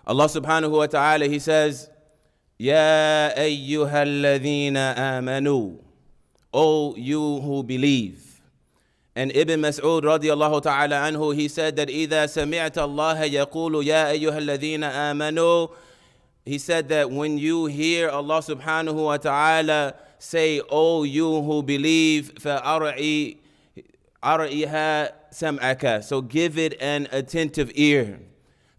Allah subhanahu wa ta'ala, He says, Ya ayyuhalladhina amanu, O you who believe. And Ibn Mas'ud radiyallahu ta'ala anhu, he said that إِذَا سَمِعْتَ اللَّهَ يَقُولُ يَا أَيُّهَا الَّذِينَ آمَنُوا, he said that when you hear Allah subhanahu wa ta'ala say, O you who believe, فَأَرْعِهَا سَمْعَكَ, so give it an attentive ear.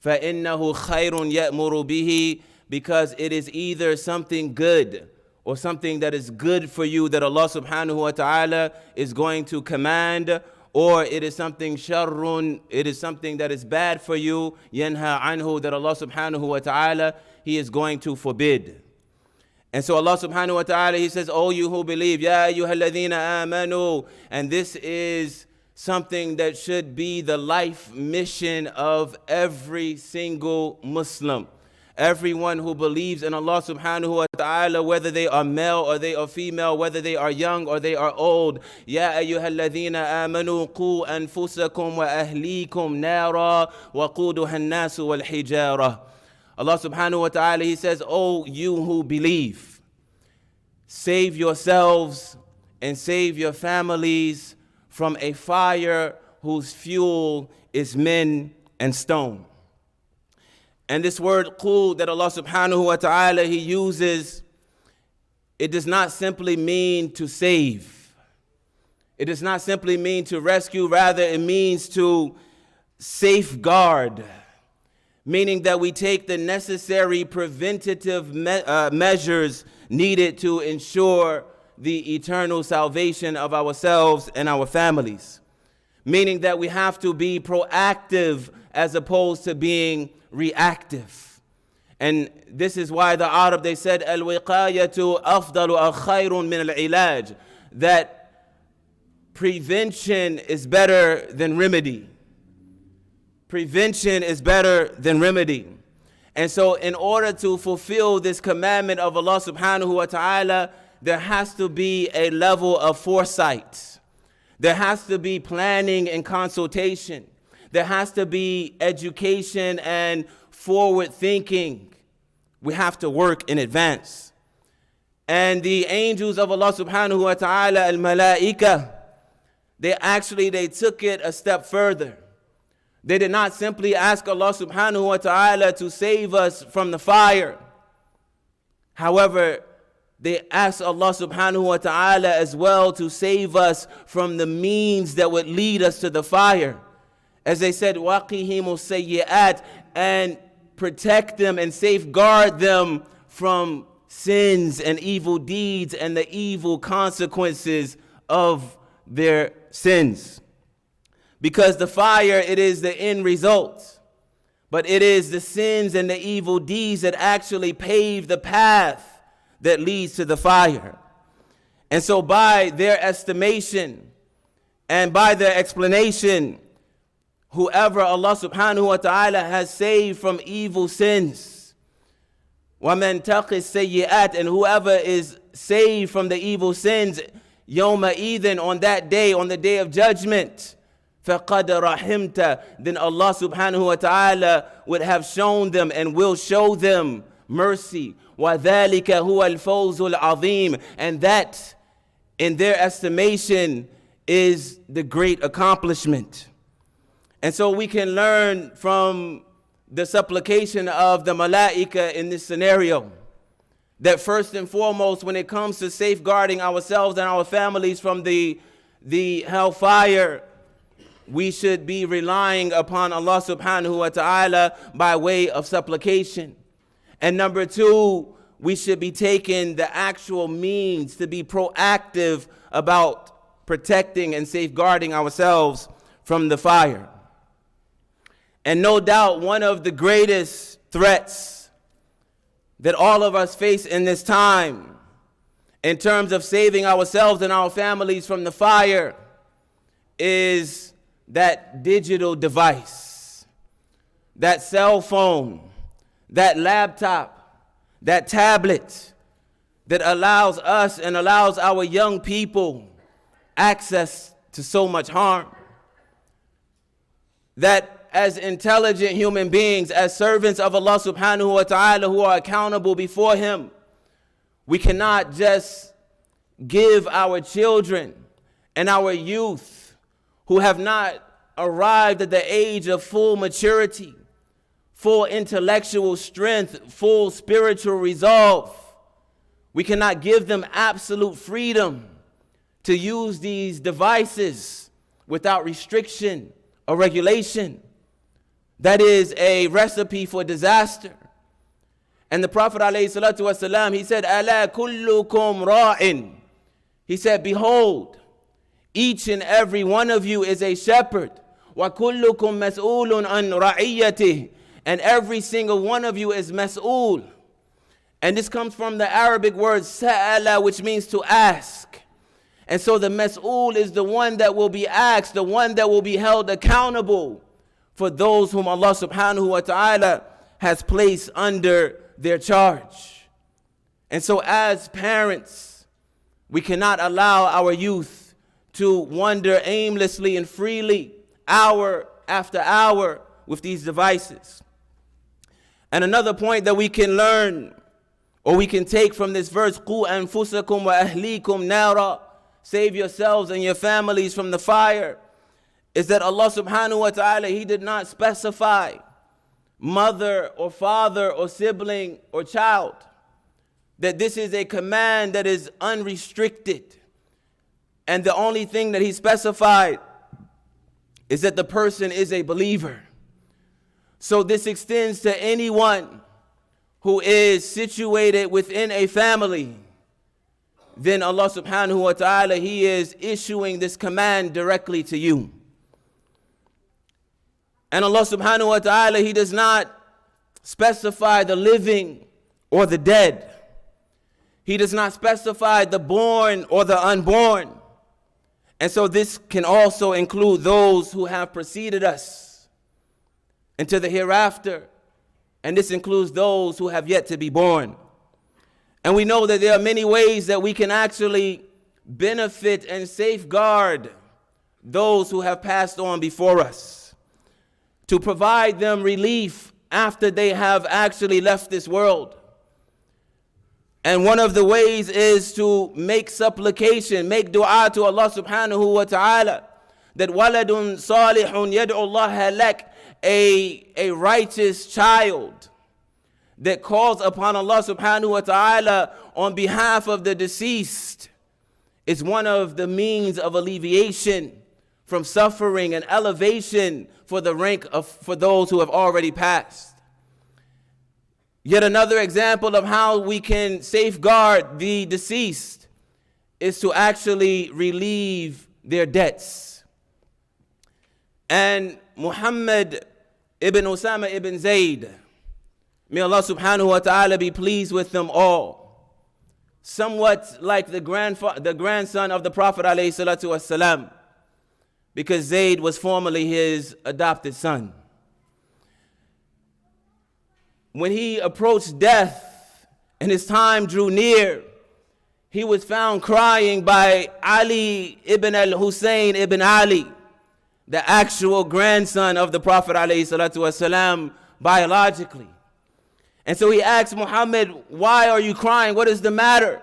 فَإِنَّهُ خَيْرٌ يَأْمُرُ بِهِ, because it is either something good or something that is good for you that Allah subhanahu wa ta'ala is going to command, or it is something sharrun, it is something that is bad for you, yanha anhu, that Allah subhanahu wa ta'ala, He is going to forbid. And so Allah subhanahu wa ta'ala, He says, O you who believe, Ya ayyuhalladhina amanu, and this is something that should be the life mission of every single Muslim. Everyone who believes in Allah subhanahu wa ta'ala, whether they are male or they are female, whether they are young or they are old. Ya ayyuhalladhina amanu qu anfusakum wa ahlikum nara wa quduha an-nasu wal hijara. Allah subhanahu wa ta'ala, He says, O you who believe, save yourselves and save your families from a fire whose fuel is men and stone. And this word qul that Allah subhanahu wa ta'ala He uses, it does not simply mean to save. It does not simply mean to rescue, rather it means to safeguard, meaning that we take the necessary preventative measures needed to ensure the eternal salvation of ourselves and our families. Meaning that we have to be proactive as opposed to being reactive. And this is why the Arab, they said, al-wiqayatu afdalu khayrun min al-ilaj, that prevention is better than remedy. Prevention is better than remedy. And so in order to fulfill this commandment of Allah subhanahu wa ta'ala, there has to be a level of foresight. There has to be planning and consultation. There has to be education and forward thinking. We have to work in advance. And the angels of Allah subhanahu wa ta'ala, al-malaika, they took it a step further. They did not simply ask Allah subhanahu wa ta'ala to save us from the fire. However, they asked Allah subhanahu wa ta'ala as well to save us from the means that would lead us to the fire. As they said, وَقِهِمُ السَّيِّئَاتِ, and protect them and safeguard them from sins and evil deeds and the evil consequences of their sins. Because the fire, it is the end result. But it is the sins and the evil deeds that actually pave the path that leads to the fire. And so by their estimation and by their explanation, whoever Allah subhanahu wa ta'ala has saved from evil sins, وَمَنْ تَقِ السَّيِّئَاتِ, and whoever is saved from the evil sins, يَوْمَ إِذٍ, on that day, on the day of judgment, فَقَدْ رَحِمْتَ, then Allah subhanahu wa ta'ala would have shown them and will show them mercy. وَذَلِكَ هُوَ الْفَوْزُ الْعَظِيمُ, and that, in their estimation, is the great accomplishment. And so we can learn from the supplication of the malaika in this scenario that first and foremost, when it comes to safeguarding ourselves and our families from the hellfire, we should be relying upon Allah subhanahu wa ta'ala by way of supplication. And number two, we should be taking the actual means to be proactive about protecting and safeguarding ourselves from the fire. And no doubt one of the greatest threats that all of us face in this time in terms of saving ourselves and our families from the fire is that digital device, that cell phone, that laptop, that tablet that allows us and allows our young people access to so much harm. That as intelligent human beings, as servants of Allah subhanahu wa ta'ala who are accountable before Him, we cannot just give our children and our youth who have not arrived at the age of full maturity, full intellectual strength, full spiritual resolve. We cannot give them absolute freedom to use these devices without restriction or regulation. That is a recipe for disaster. And the Prophet ﷺ, he said, "Ala kullukum ra'in." He said, behold, each and every one of you is a shepherd. Wa kullukum mas'ulun an ra'iyatih. And every single one of you is mas'ul. And this comes from the Arabic word sa'ala, which means to ask. And so the mas'ul is the one that will be asked, the one that will be held accountable for those whom Allah subhanahu wa ta'ala has placed under their charge. And so as parents, we cannot allow our youth to wander aimlessly and freely, hour after hour, with these devices. And another point that we can learn, or we can take from this verse, قُوا أَنفُسَكُمْ وَأَهْلِيكُمْ نَارًا, save yourselves and your families from the fire, is that Allah subhanahu wa ta'ala, He did not specify mother or father or sibling or child. That this is a command that is unrestricted. And the only thing that He specified is that the person is a believer. So this extends to anyone who is situated within a family. Then Allah subhanahu wa ta'ala, He is issuing this command directly to you. And Allah subhanahu wa ta'ala, He does not specify the living or the dead. He does not specify the born or the unborn. And so this can also include those who have preceded us into the hereafter. And this includes those who have yet to be born. And we know that there are many ways that we can actually benefit and safeguard those who have passed on before us, to provide them relief after they have actually left this world. And one of the ways is to make supplication, make dua to Allah subhanahu wa ta'ala, that waladun salihun yad'u Allah lak, a righteous child that calls upon Allah subhanahu wa ta'ala on behalf of the deceased is one of the means of alleviation from suffering and elevation for the rank of for those who have already passed. Yet another example of how we can safeguard the deceased is to actually relieve their debts. And Muhammad ibn Usama ibn Zayd, may Allah subhanahu wa ta'ala be pleased with them all, somewhat like the grandson of the Prophet alayhi salatu wasalam, because Zayd was formerly his adopted son. When he approached death and his time drew near, he was found crying by Ali ibn al-Hussein ibn Ali, the actual grandson of the Prophet ﷺ biologically. And so he asked Muhammad, "Why are you crying? What is the matter?"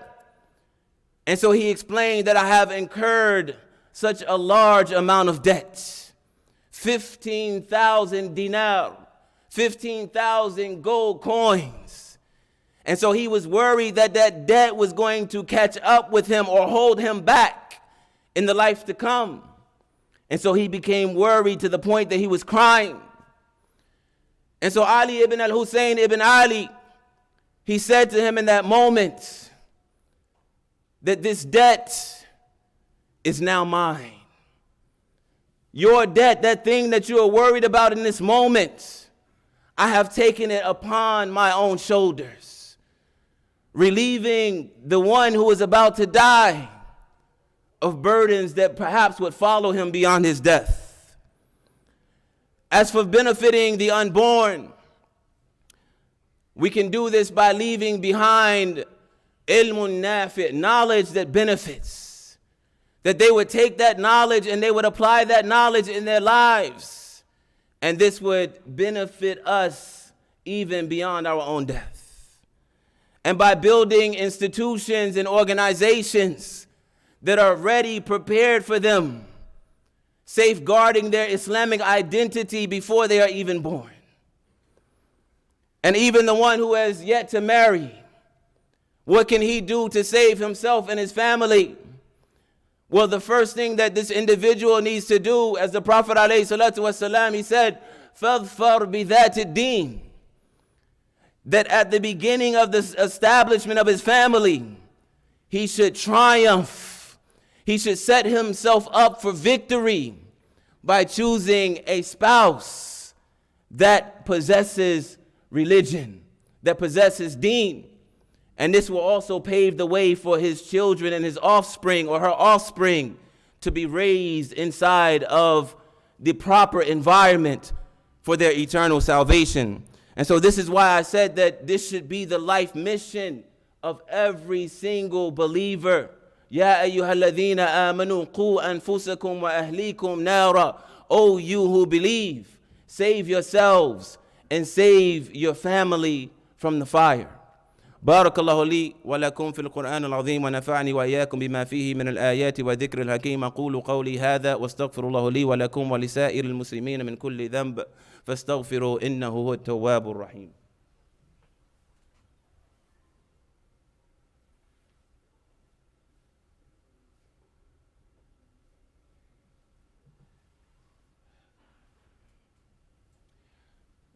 And so he explained that I have incurred such a large amount of debt, 15,000 dinar, 15,000 gold coins. And so he was worried that that debt was going to catch up with him or hold him back in the life to come. And so he became worried to the point that he was crying. And so Ali ibn al-Hussein ibn Ali, he said to him in that moment that this debt is now mine. Your debt, that thing that you are worried about in this moment, I have taken it upon my own shoulders, relieving the one who is about to die of burdens that perhaps would follow him beyond his death. As for benefiting the unborn, we can do this by leaving behind ilmun nafi', knowledge that benefits, that they would take that knowledge and they would apply that knowledge in their lives, And this would benefit us even beyond our own death. And by building institutions and organizations that are ready, prepared for them, safeguarding their Islamic identity before they are even born. And even the one who has yet to marry, what can he do to save himself and his family? Well, the first thing that this individual needs to do, as the Prophet ﷺ, he said, فَاظْفَرْ بِذَاتِ الدِّينِ, that at the beginning of the establishment of his family, he should triumph. He should set himself up for victory by choosing a spouse that possesses religion, that possesses deen. And this will also pave the way for his children and his offspring or her offspring to be raised inside of the proper environment for their eternal salvation. And so this is why I said that this should be the life mission of every single believer. Ya ayyuhalladhina amanu qu anfusakum wa ahlikum nara. O you who believe, save yourselves and save your family from the fire. بارك الله لي ولكم في القرآن العظيم ونفعني وإياكم بما فيه من الآيات وذكر الحكيم. أقول قولي هذا واستغفر الله لي ولكم ولسائر المسلمين من كل ذنب فاستغفروا إنه هو التواب الرحيم.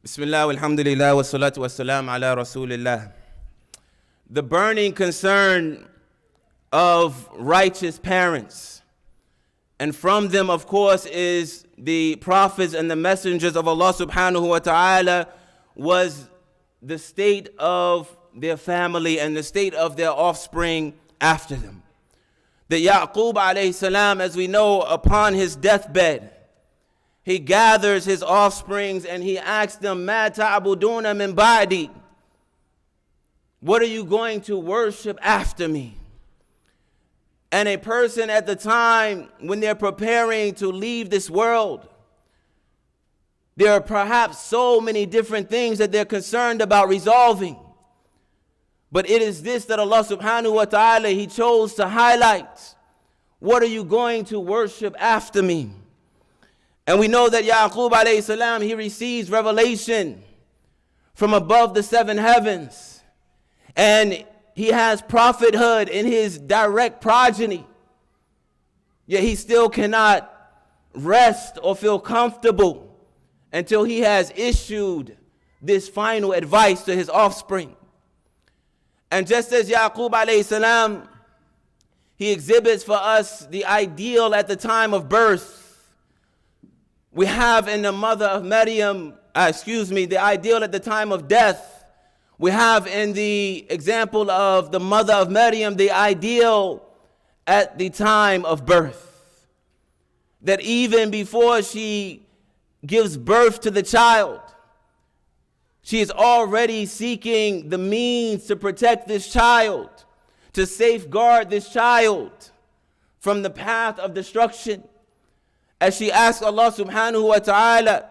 بسم الله والحمد لله والصلاة والسلام على رسول الله. The burning concern of righteous parents, and from them, of course, is the prophets and the messengers of Allah subhanahu wa ta'ala, was the state of their family and the state of their offspring after them. That Yaqub alayhi salam, as we know, upon his deathbed, he gathers his offsprings and he asks them, مَا تَعْبُدُونَ مِن بَعْدِي, what are you going to worship after me? And a person at the time when they're preparing to leave this world, there are perhaps so many different things that they're concerned about resolving. But it is this that Allah subhanahu wa ta'ala, he chose to highlight. What are you going to worship after me? And we know that Yaqub alayhi salam, he receives revelation from above the seven heavens. And he has prophethood in his direct progeny. Yet he still cannot rest or feel comfortable until he has issued this final advice to his offspring. And just as Yaqub alayhi salam, he exhibits for us the ideal at the time of birth, we have in the mother of Maryam, the ideal at the time of death. We have in the example of the mother of Maryam the ideal at the time of birth. That even before she gives birth to the child, she is already seeking the means to protect this child, to safeguard this child from the path of destruction. As she asks Allah subhanahu wa ta'ala,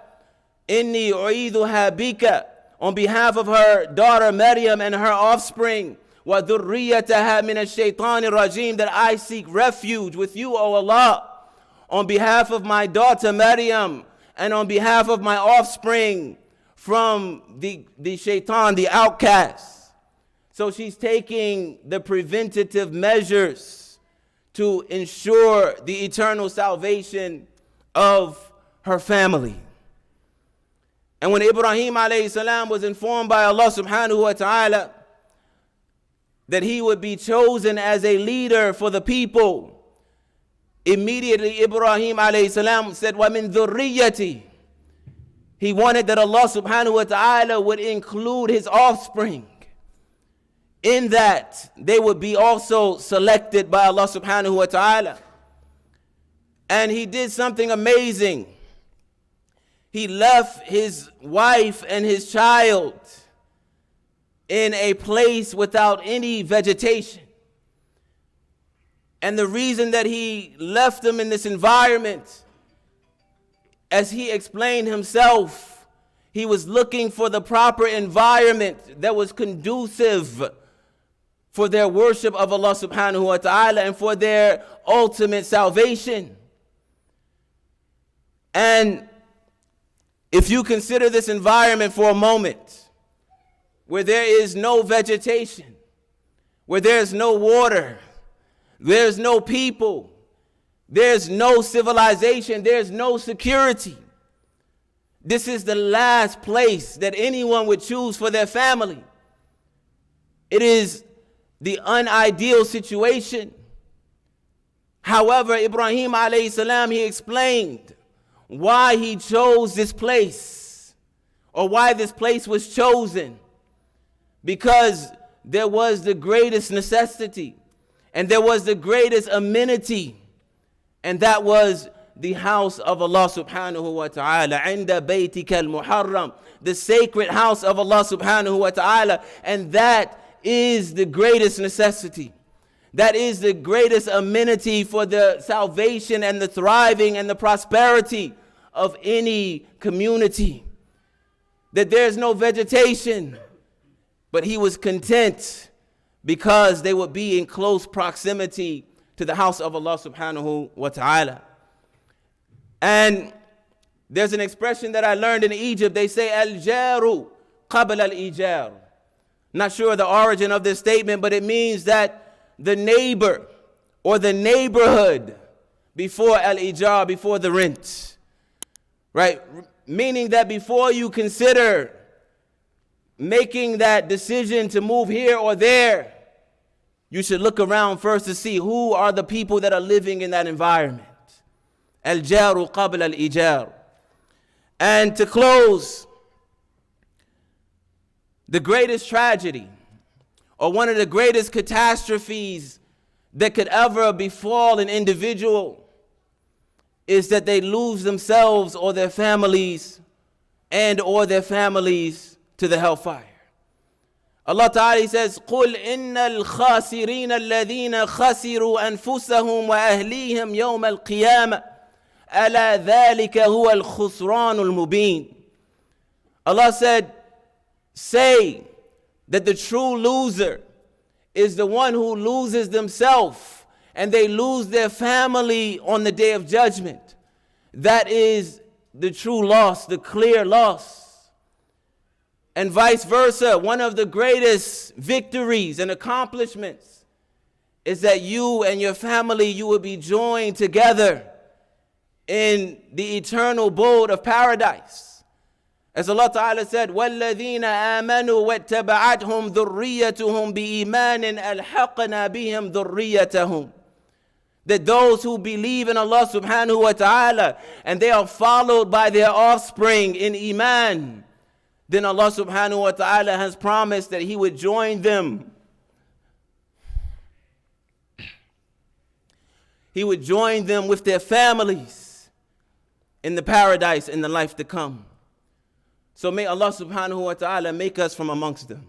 Inni u'idhuha bika, on behalf of her daughter Maryam and her offspring, وَذُرِّيَّتَهَا مِنَ الشَّيْطَانِ الرَّجِيمِ, that I seek refuge with you, O Allah, on behalf of my daughter Maryam and on behalf of my offspring from the shaitan, the outcast. So she's taking the preventative measures to ensure the eternal salvation of her family. And when Ibrahim alayhi salam was informed by Allah subhanahu wa ta'ala that he would be chosen as a leader for the people, immediately Ibrahim alayhi salam said, وَمِن ذُرِّيَّتِي. He wanted that Allah subhanahu wa ta'ala would include his offspring, in that they would be also selected by Allah subhanahu wa ta'ala. And he did something amazing. He left his wife and his child in a place without any vegetation. And the reason that he left them in this environment as he explained himself, he was looking for the proper environment that was conducive for their worship of Allah subhanahu wa ta'ala and for their ultimate salvation. And if you consider this environment for a moment, where there is no vegetation, where there's no water, there's no people, there's no civilization, there's no security. This is the last place that anyone would choose for their family. It is the unideal situation. However, Ibrahim alayhi salam, he explained why he chose this place, or why this place was chosen. Because there was the greatest necessity, and there was the greatest amenity, and that was the house of Allah subhanahu wa ta'ala, عند بيتك المحرم, the sacred house of Allah subhanahu wa ta'ala. And that is the greatest necessity. That is the greatest amenity for the salvation and the thriving and the prosperity of any community. That there's no vegetation, but he was content because they would be in close proximity to the house of Allah subhanahu wa ta'ala. And there's an expression that I learned in Egypt. They say, al-jaru qabla al-ijar. Not sure the origin of this statement, but it means that the neighbor or the neighborhood before al-ijar, before the rent. Right? Meaning that before you consider making that decision to move here or there, you should look around first to see who are the people that are living in that environment. Al-jaru qabla al-ijar. And to close, the greatest tragedy, or one of the greatest catastrophes that could ever befall an individual, is that they lose themselves or their families or their families to the hellfire. Allah Ta'ala says, قُلْ إِنَّ الْخَاسِرِينَ الَّذِينَ خَسِرُوا أَنفُسَهُمْ وَأَهْلِيهِمْ يَوْمَ الْقِيَامَةِ أَلَا ذَلِكَ هُوَ الْخُسْرَانُ الْمُبِينُ. Allah said, say that the true loser is the one who loses themselves and they lose their family on the day of judgment. That is the true loss, the clear loss. And vice versa, one of the greatest victories and accomplishments is that you and your family, you will be joined together in the eternal abode of paradise. As Allah Ta'ala said, وَالَّذِينَ آمَنُوا وَاتَّبَعَتْهُمْ ذُرِّيَّتُهُمْ بِإِيمَانٍ أَلْحَقْنَا بِهِمْ ذُرِّيَّتَهُمْ. That those who believe in Allah Subhanahu wa Ta'ala and they are followed by their offspring in Iman, then Allah Subhanahu wa Ta'ala has promised that He would join them. He would join them with their families in the paradise in the life to come. So may Allah Subhanahu wa Ta'ala make us from amongst them.